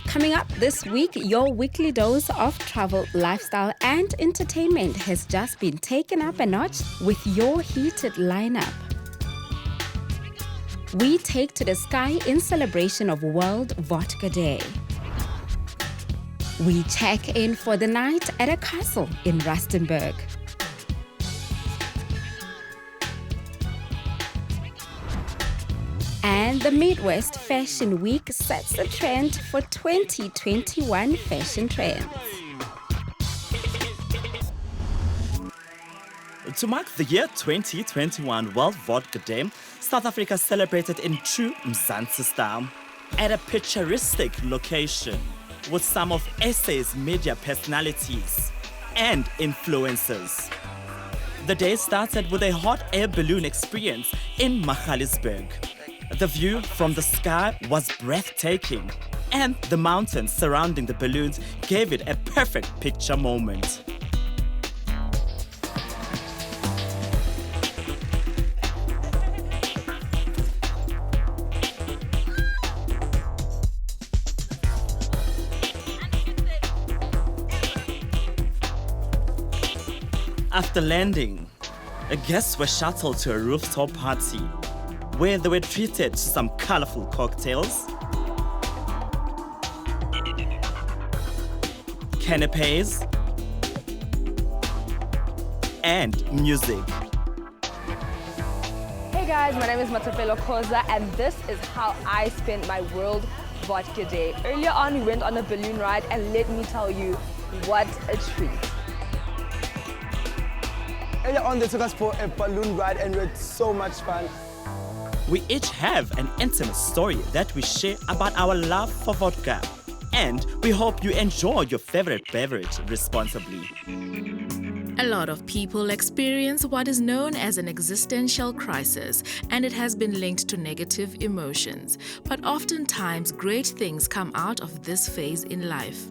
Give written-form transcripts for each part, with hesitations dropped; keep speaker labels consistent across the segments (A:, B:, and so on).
A: Coming up this week, your weekly dose of travel, lifestyle, and entertainment has just been taken up a notch with your heated lineup. We take to the sky in celebration of World Vodka Day. We check in for the night at a castle in Rustenburg. And the Midwest Fashion Week sets the trend for 2021 fashion trends.
B: To mark the year 2021 World Vodka Day, South Africa celebrated in true Mzansi style at a picturesque location with some of SA's media personalities and influencers. The day started with a hot air balloon experience in Magaliesburg. The view from the sky was breathtaking, and the mountains surrounding the balloons gave it a perfect picture moment. After landing, guests were shuttled to a rooftop party where they were treated to some colorful cocktails, canapes, and music.
C: Hey guys, my name is Matapelo Koza and this is how I spent my World Vodka Day. Earlier on we went on a balloon ride and let me tell you, what a treat.
D: Earlier on they took us for a balloon ride and we had so much fun.
B: We each have an intimate story that we share about our love for vodka, and we hope you enjoy your favorite beverage responsibly.
E: A lot of people experience what is known as an existential crisis, and it has been linked to negative emotions. But oftentimes, great things come out of this phase in life.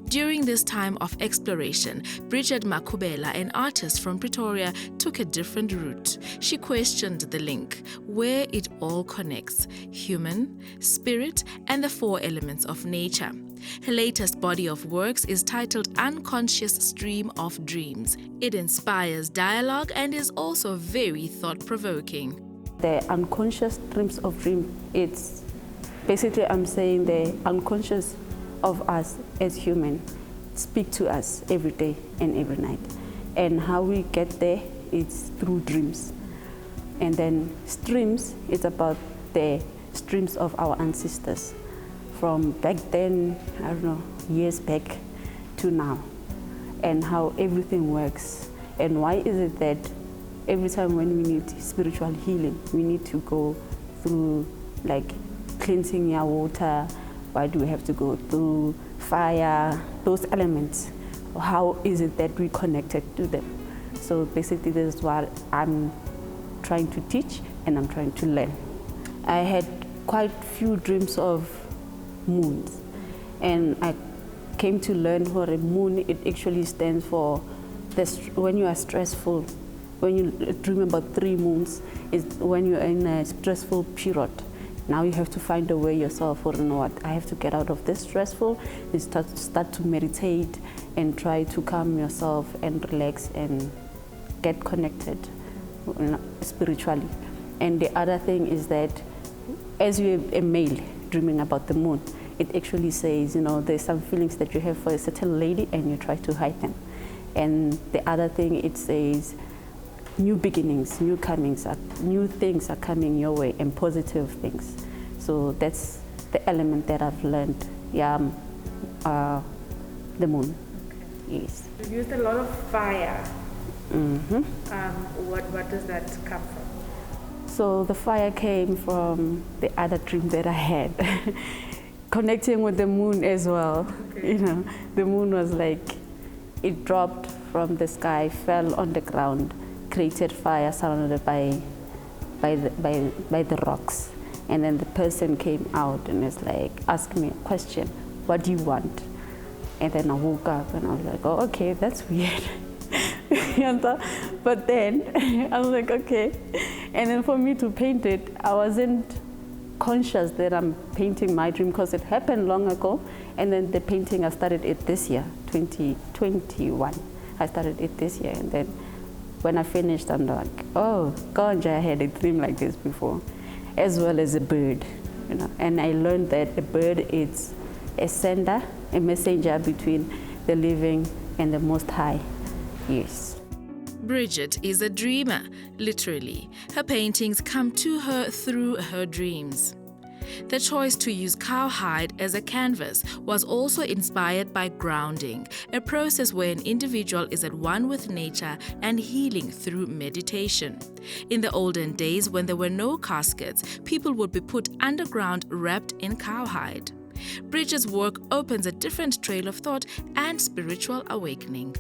E: During this time of exploration, Bridgette Macubela, an artist from Pretoria, took a different route. She questioned the link, where it all connects: human, spirit, and the four elements of nature. Her latest body of works is titled Unconscious Stream of Dreams. It inspires dialogue and is also very thought-provoking.
F: The unconscious streams of dream, it's basically I'm saying the unconscious of us as human speak to us every day and every night, and how we get there is through dreams. And then streams is about the streams of our ancestors from back then, I don't know, years back to now, and how everything works. And why is it that every time when we need spiritual healing we need to go through like cleansing your water? Why do we have to go through fire, those elements? How is it that we connected to them? So basically this is what I'm trying to teach and I'm trying to learn. I had quite few dreams of moons, and I came to learn for a moon, it actually stands for when you are stressful. When you dream about 3 moons, is when you're in a stressful period. Now you have to find a way yourself, or you know what, I have to get out of this stressful, and start to meditate and try to calm yourself and relax and get connected spiritually. And the other thing is that as you're a male dreaming about the moon, it actually says, you know, there's some feelings that you have for a certain lady and you try to hide them. And the other thing, it says new beginnings, new comings, new things are coming your way, and positive things. So that's the element that I've learned. Yeah, the moon. Okay. Yes.
G: You used a lot of fire.
F: Mm-hmm.
G: What does that come from?
F: So the fire came from the other dream that I had, connecting with the moon as well. Okay. You know, the moon was like, it dropped from the sky, fell on the ground, created fire surrounded by the rocks. And then the person came out and was like, asked me a question, what do you want? And then I woke up and I was like, oh, okay, that's weird. But then I was like, okay. And then for me to paint it, I wasn't conscious that I'm painting my dream because it happened long ago. And then the painting, I started it this year, 2021. I started it this year. And then when I finished, I'm like, oh, God, I had a dream like this before, as well as a bird. You know, and I learned that a bird is a sender, a messenger between the living and the Most High. Yes.
E: Bridgette is a dreamer, literally. Her paintings come to her through her dreams. The choice to use cowhide as a canvas was also inspired by grounding, a process where an individual is at one with nature and healing through meditation. In the olden days, when there were no caskets, people would be put underground wrapped in cowhide. Bridgette's work opens a different trail of thought and spiritual awakening.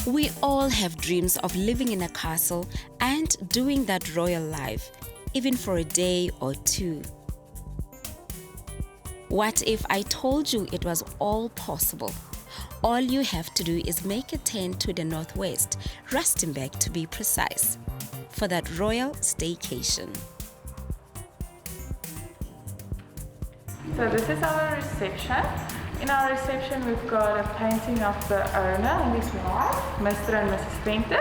A: We all have dreams of living in a castle and doing that royal life, even for a day or two. What if I told you it was all possible? All you have to do is make a turn to the northwest, Rustenburg to be precise, for that royal staycation.
G: So this is our reception. In our reception, we've got a painting of the owner and his wife, Mr. and Mrs. Fenton.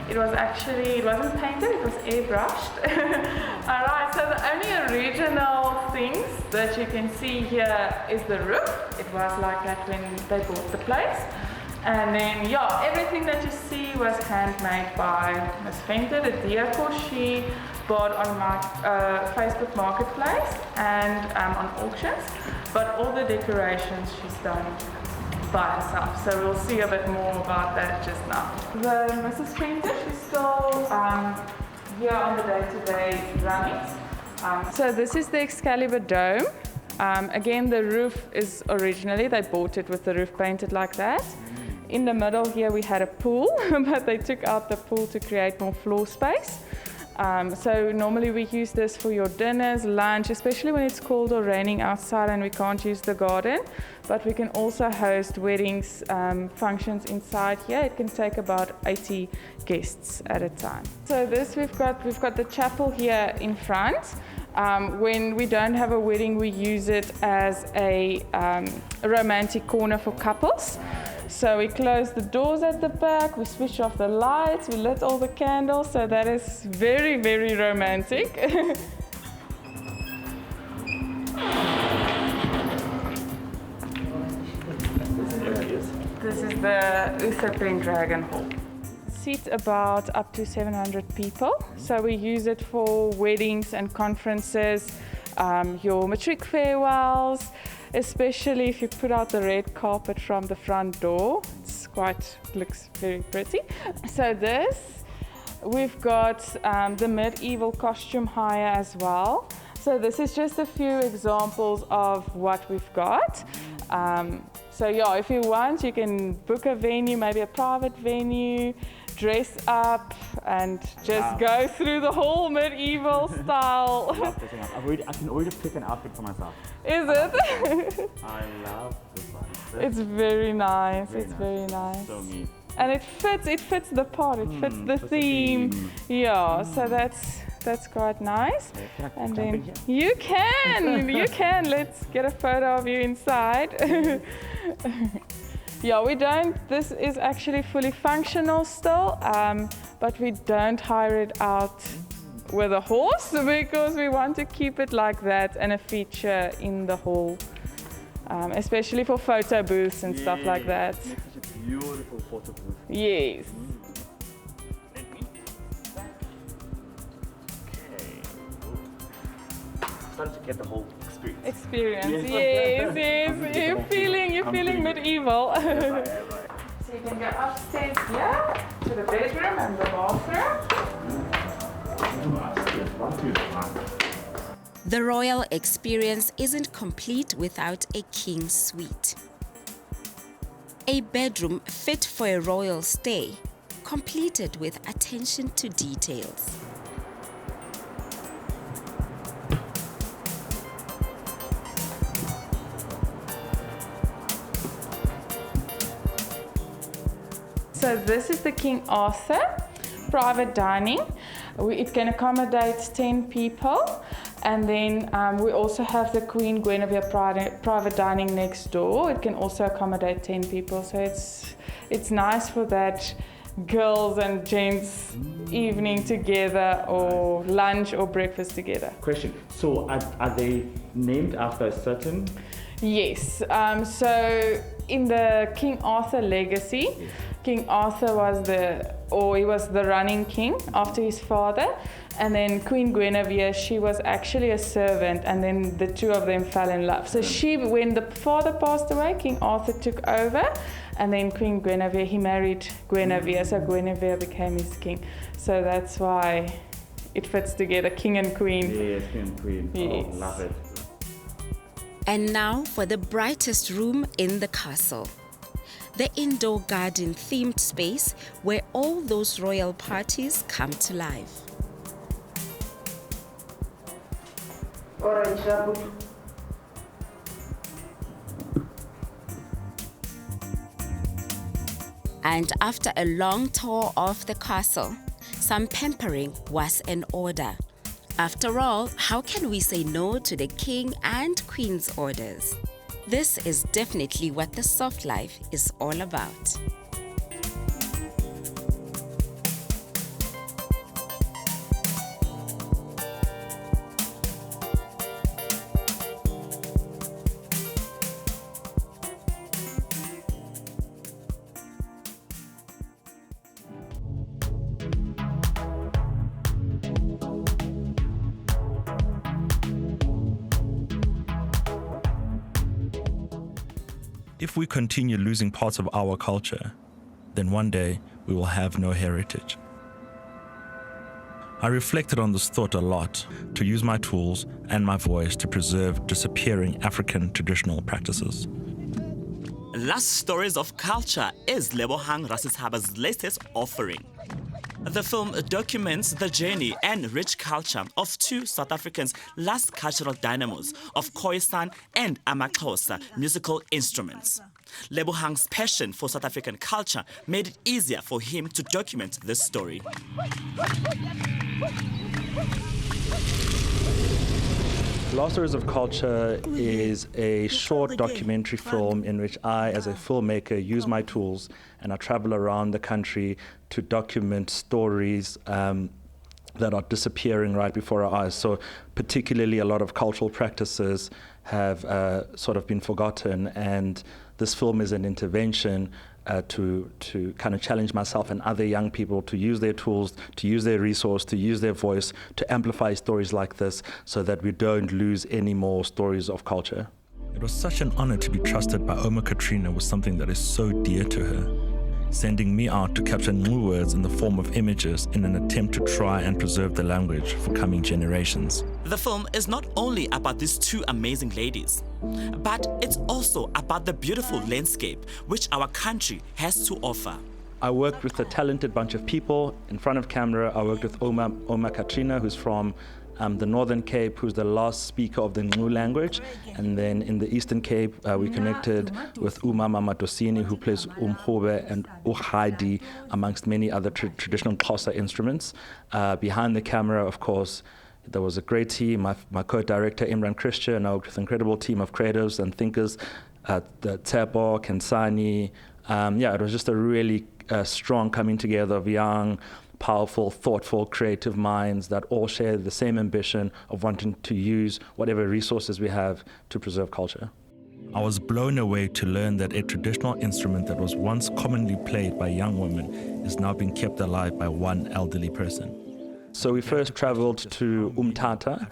G: It wasn't painted, it was airbrushed. Alright, so the only original things that you can see here is the roof. It was like that when they bought the place. And then, yeah, everything that you see was handmade by Miss Fenton. The decor she bought on Facebook Marketplace and on auctions. But all the decorations she's done by herself. So we'll see a bit more about that just now. The Mrs. Fenton, she's still here on the day-to-day runnings. So this is the Excalibur Dome. Again, the roof is originally, they bought it with the roof painted like that. In the middle here we had a pool, but they took out the pool to create more floor space. So normally we use this for your dinners, lunch, especially when it's cold or raining outside and we can't use the garden. But we can also host weddings, functions inside here. It can take about 80 guests at a time. So this we've got the chapel here in front. When we don't have a wedding, we use it as a romantic corner for couples. So we close the doors at the back, we switch off the lights, we lit all the candles, so that is very, very romantic. This is the Uthapin Dragon Hall. Seats about up to 700 people, so we use it for weddings and conferences, your matric farewells, especially if you put out the red carpet from the front door. Looks very pretty. So we've got the medieval costume hire as well. So this is just a few examples of what we've got. So yeah, if you want, you can book a venue, maybe a private venue, dress up and just go through the whole medieval style.
B: I love dressing up. I can already pick an outfit for myself.
G: Is it?
B: I love this one.
G: It's very nice. Very nice.
B: So neat.
G: And it fits the part, it fits the theme. Yeah, so that's quite nice.
B: Can I
G: and
B: jump
G: then
B: in here?
G: you can. Let's get a photo of you inside. Yeah, this is actually fully functional still, but we don't hire it out with a horse because we want to keep it like that and a feature in the hall, especially for photo booths and stuff like that.
B: Makes such a beautiful photo booth.
G: Yes.
B: Starting to get the whole
G: Experience.
B: Yes.
G: Yes. You're feeling medieval. So you can go upstairs here to the bedroom and the bathroom.
A: The royal experience isn't complete without a king's suite. A bedroom fit for a royal stay, completed with attention to details.
G: So this is the King Arthur private dining. It can accommodate 10 people. And then we also have the Queen Guinevere private dining next door. It can also accommodate 10 people. So it's nice for that girls and gents evening together, or lunch or breakfast together.
H: Question, so are they named after a certain?
G: Yes, so in the King Arthur legacy, King Arthur was the running king after his father, and then Queen Guinevere, she was actually a servant, and then the two of them fell in love. So when the father passed away, King Arthur took over, and then Queen Guinevere, he married Guinevere, so Guinevere became his king. So that's why it fits together, king and queen.
H: Yes, king and queen.
G: Yes.
H: Oh, love it.
A: And now for the brightest room in the castle. The indoor garden themed space where all those royal parties come to life. And after a long tour of the castle, some pampering was in order. After all, how can we say no to the king and queen's orders? This is definitely what the soft life is all about.
I: If we continue losing parts of our culture, then one day we will have no heritage. I reflected on this thought a lot, to use my tools and my voice to preserve disappearing African traditional practices.
B: Last Stories of Culture is Lebohang Rasishaba's latest offering. The film documents the journey and rich culture of two South Africans' last cultural dynamos of Khoisan and Amaxhosa musical instruments. Lebohang's passion for South African culture made it easier for him to document this story.
I: Glossaries of Culture is a short documentary film in which I, as a filmmaker, use my tools and I travel around the country to document stories that are disappearing right before our eyes. So particularly a lot of cultural practices have sort of been forgotten, and this film is an intervention to kind of challenge myself and other young people to use their tools, to use their resource, to use their voice, to amplify stories like this so that we don't lose any more stories of culture. It was such an honor to be trusted by Oma Katrina with something that is so dear to her, sending me out to capture new words in the form of images in an attempt to try and preserve the language for coming generations.
B: The film is not only about these two amazing ladies, but it's also about the beautiful landscape which our country has to offer.
I: I worked with a talented bunch of people in front of camera. I worked with Oma Katrina, who's from the Northern Cape, who's the last speaker of the Ngqu language. And then in the Eastern Cape, we connected with Umama Matosini, who plays Umhobe and Ukhadi, amongst many other traditional Xhosa instruments. Behind the camera, of course, there was a great team. My co-director, Imran Christian, I worked with an incredible team of creatives and thinkers, Tsepo, Kensani. It was just a really strong coming together of young, powerful, thoughtful, creative minds that all share the same ambition of wanting to use whatever resources we have to preserve culture. I was blown away to learn that a traditional instrument that was once commonly played by young women is now being kept alive by one elderly person. So we first traveled to Umtata.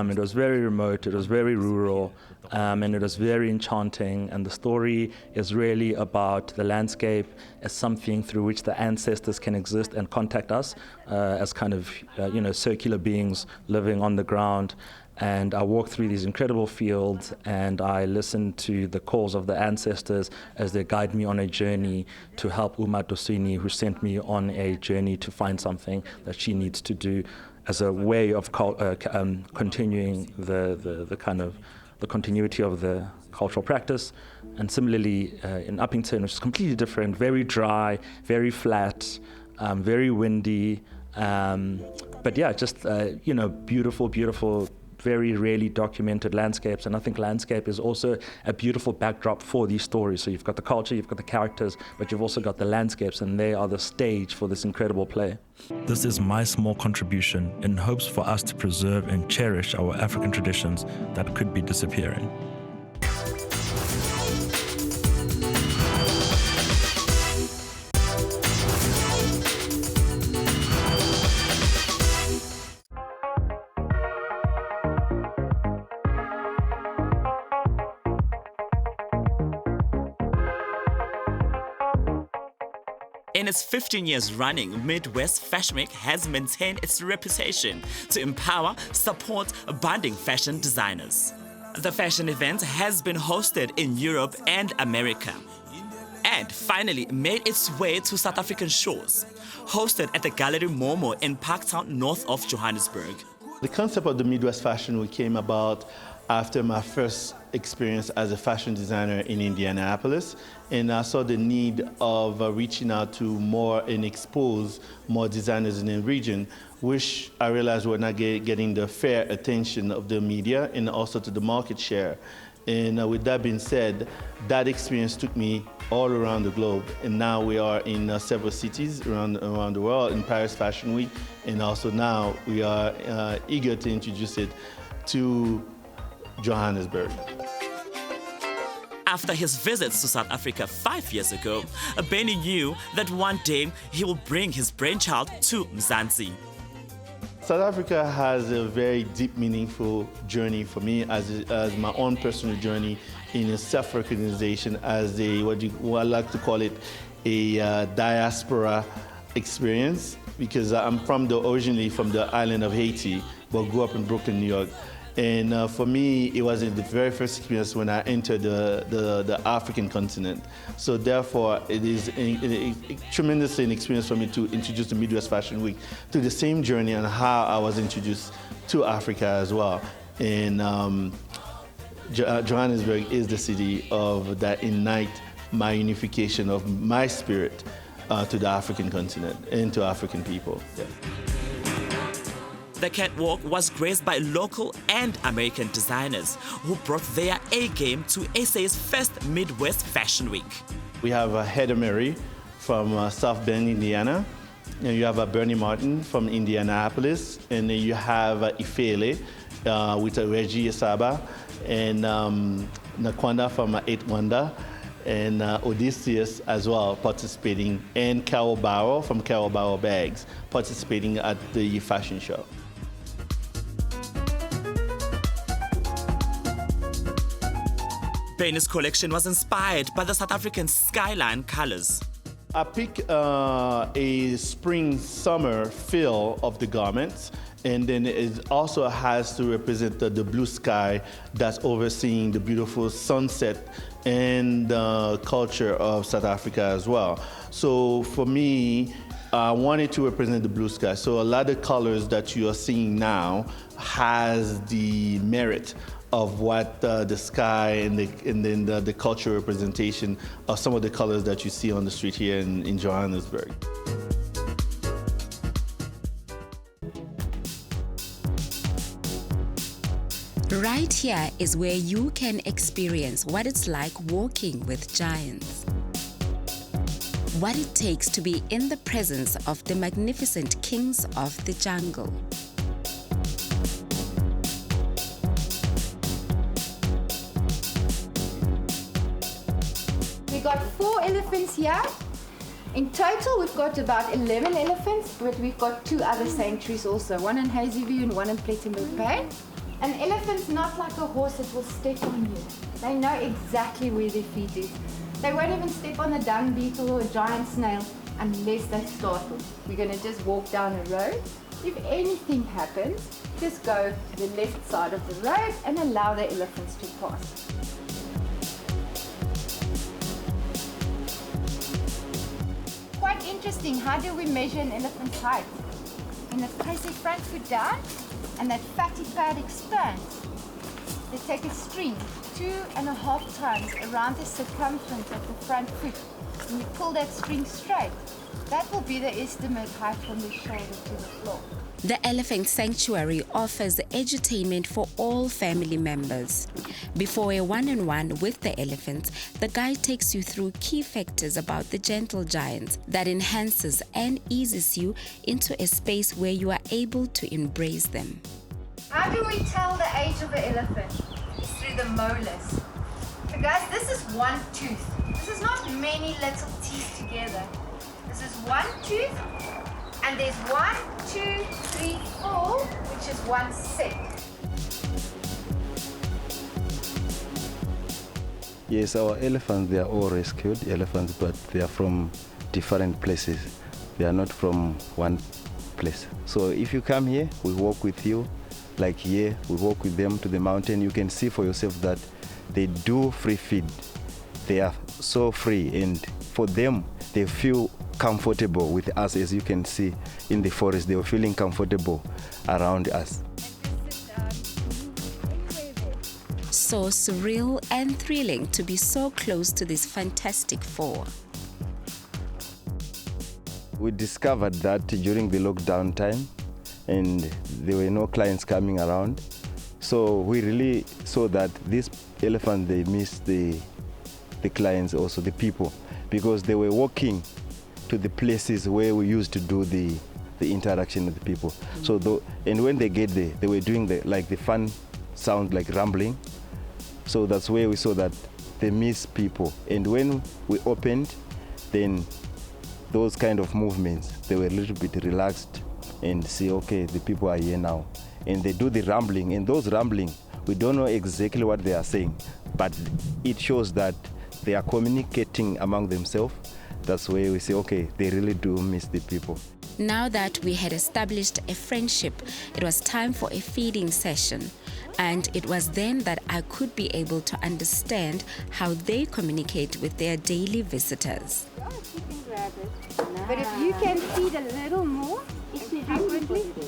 I: It was very remote, it was very rural, and it was very enchanting. And the story is really about the landscape as something through which the ancestors can exist and contact us as kind of, circular beings living on the ground. And I walked through these incredible fields and I listened to the calls of the ancestors as they guide me on a journey to help Uma Dosini, who sent me on a journey to find something that she needs to do as a way of continuing the kind of the continuity of the cultural practice. And similarly, in Uppington, which is completely different, very dry, very flat, very windy. But yeah, just, beautiful, beautiful, very rarely documented landscapes. And I think landscape is also a beautiful backdrop for these stories. So you've got the culture, you've got the characters, but you've also got the landscapes, and they are the stage for this incredible play.
J: This is my small contribution in hopes for us to preserve and cherish our African traditions that could be disappearing.
B: In its 15 years running, Midwest Fashion Week has maintained its reputation to empower, support budding fashion designers. The fashion event has been hosted in Europe and America, and finally made its way to South African shores, hosted at the Gallery Momo in Parktown, north of Johannesburg.
K: The concept of the Midwest Fashion Week came about after my first experience as a fashion designer in Indianapolis, and I saw the need of reaching out to more and expose more designers in the region, which I realized were not getting the fair attention of the media and also to the market share. And with that being said, that experience took me all around the globe, and now we are in several cities around the world in Paris Fashion Week, and also now we are eager to introduce it to Johannesburg.
B: After his visits to South Africa 5 years ago, Benny knew that one day he will bring his brainchild to Mzansi.
K: South Africa has a very deep, meaningful journey for me as my own personal journey in a self-recognition as a, what I like to call it, a diaspora experience, because I'm originally from the island of Haiti, but grew up in Brooklyn, New York. And for me, it was the very first experience when I entered the African continent. So therefore, it is tremendously an experience for me to introduce the Midwest Fashion Week to the same journey and how I was introduced to Africa as well. And Johannesburg is the city of that ignite my unification of my spirit to the African continent and to African people. Yeah.
B: The catwalk was graced by local and American designers who brought their A-game to SA's first Midwest Fashion Week.
K: We have Heather Murray from South Bend, Indiana. And you have Bernie Martin from Indianapolis. And then you have Ifele with Reggie Asaba, and Nakwanda from 8 Wonder, and Odysseus as well participating, and Carol Barrow from Carol Barrow Bags participating at the fashion show.
B: Benny's collection was inspired by the South African skyline colors.
K: I picked a spring-summer feel of the garments, and then it also has to represent the blue sky that's overseeing the beautiful sunset and the culture of South Africa as well. So for me, I wanted to represent the blue sky. So a lot of colors that you are seeing now has the merit of what the sky and then the cultural representation of some of the colors that you see on the street here in Johannesburg.
A: Right here is where you can experience what it's like walking with giants. What it takes to be in the presence of the magnificent kings of the jungle.
L: We got 4 elephants here. In total, we've got about 11 elephants, but we've got 2 other sanctuaries also, one in Hazyview and one in Plettenberg Bay. An elephant's not like a horse that will step on you. They know exactly where their feet is. They won't even step on a dung beetle or a giant snail unless they startle. We're going to just walk down a road. If anything happens, just go to the left side of the road and allow the elephants to pass. Quite interesting, how do we measure an elephant's height? When they place their front foot down and that fatty pad expands, the take a string 2.5 times around the circumference of the front foot, and you pull that string straight. That will be the estimate height from the shoulder to the floor.
A: The Elephant Sanctuary offers edutainment for all family members. Before a one-on-one with the elephants, the guide takes you through key factors about the gentle giants that enhances and eases you into a space where you are able to embrace them.
L: How do we tell the age of an elephant? It's through the molars. So guys, this is one tooth. This is not many little teeth together. This is one tooth, and there's 1, 2, 3, 4, which is one set.
M: Yes, our elephants, they are all rescued elephants, but they are from different places. They are not from one place. So if you come here, we walk with you. Like here, we walk with them to the mountain. You can see for yourself that they do free feed. They are so free, and for them, they feel comfortable with us. As you can see in the forest, they were feeling comfortable around us.
A: So surreal and thrilling to be so close to this fantastic four.
M: We discovered that during the lockdown time, and there were no clients coming around. So we really saw that these elephants, they miss the clients, also the people, because they were walking to the places where we used to do the interaction with the people. So and when they get there, they were doing the fun sound like rumbling. So that's where we saw that they miss people. And when we opened, then those kind of movements, they were a little bit relaxed and see, okay, the people are here now. And they do the rumbling, and those rumbling, we don't know exactly what they are saying, but it shows that they are communicating among themselves. That's where we say, okay, they really do miss the people.
A: Now that we had established a friendship, it was time for a feeding session. And it was then that I could be able to understand how they communicate with their daily visitors.
L: But if you can feed a little more, frequently.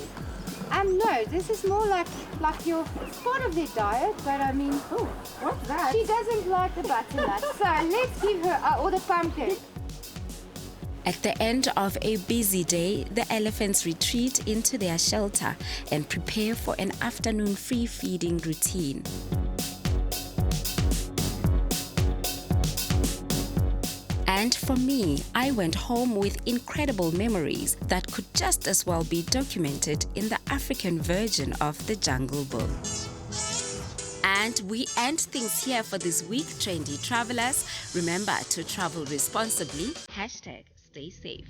L: No, this is more like your part of their diet, but I mean, what's that? She doesn't like the butternut, so let's give her or the pumpkin.
A: At the end of a busy day, the elephants retreat into their shelter and prepare for an afternoon free feeding routine. And for me, I went home with incredible memories that could just as well be documented in the African version of the Jungle Book. And we end things here for this week, trendy travelers. Remember to travel responsibly. #stay safe.